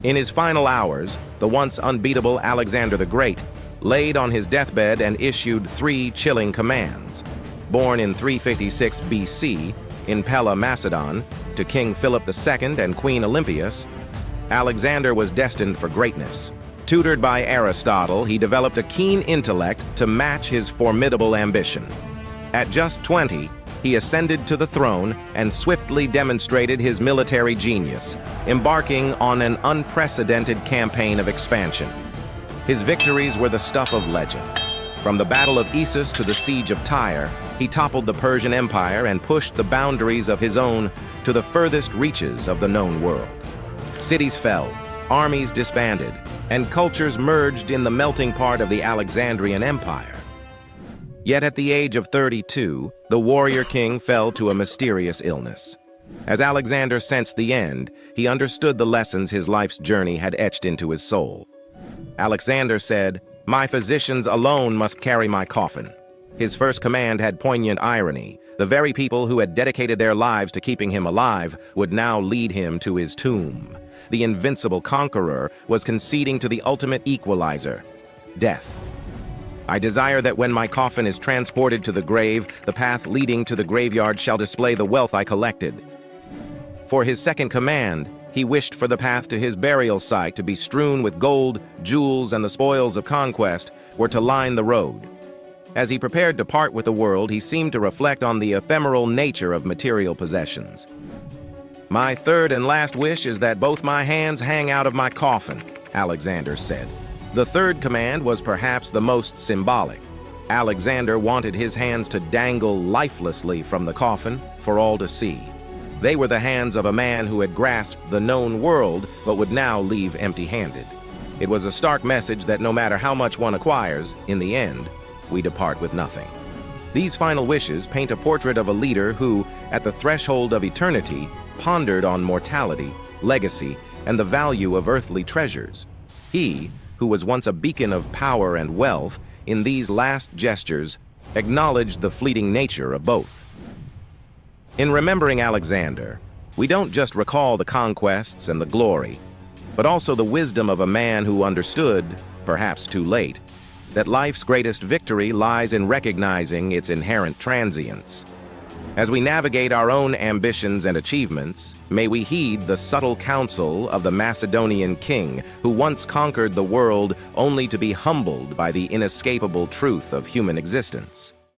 In his final hours, the once unbeatable Alexander the Great laid on his deathbed and issued 3 chilling commands. Born in 356 BC in Pella, Macedon, to King Philip II and Queen Olympias, Alexander was destined for greatness. Tutored by Aristotle, he developed a keen intellect to match his formidable ambition. At just 20, he ascended to the throne and swiftly demonstrated his military genius, embarking on an unprecedented campaign of expansion. His victories were the stuff of legend. From the Battle of Issus to the Siege of Tyre, he toppled the Persian Empire and pushed the boundaries of his own to the furthest reaches of the known world. Cities fell, armies disbanded, and cultures merged in the melting pot of the Alexandrian Empire. Yet at the age of 32, the warrior king fell to a mysterious illness. As Alexander sensed the end, he understood the lessons his life's journey had etched into his soul. Alexander said, "My physicians alone must carry my coffin." His first command had poignant irony. The very people who had dedicated their lives to keeping him alive would now lead him to his tomb. The invincible conqueror was conceding to the ultimate equalizer, death. "I desire that when my coffin is transported to the grave, the path leading to the graveyard shall display the wealth I collected." For his second command, he wished for the path to his burial site to be strewn with gold, jewels, and the spoils of conquest were to line the road. As he prepared to part with the world, he seemed to reflect on the ephemeral nature of material possessions. "My third and last wish is that both my hands hang out of my coffin," Alexander said. The third command was perhaps the most symbolic. Alexander wanted his hands to dangle lifelessly from the coffin for all to see. They were the hands of a man who had grasped the known world but would now leave empty-handed. It was a stark message that no matter how much one acquires, in the end, we depart with nothing. These final wishes paint a portrait of a leader who, at the threshold of eternity, pondered on mortality, legacy, and the value of earthly treasures. He, who was once a beacon of power and wealth, in these last gestures, acknowledged the fleeting nature of both. In remembering Alexander, we don't just recall the conquests and the glory, but also the wisdom of a man who understood, perhaps too late, that life's greatest victory lies in recognizing its inherent transience. As we navigate our own ambitions and achievements, may we heed the subtle counsel of the Macedonian king who once conquered the world only to be humbled by the inescapable truth of human existence.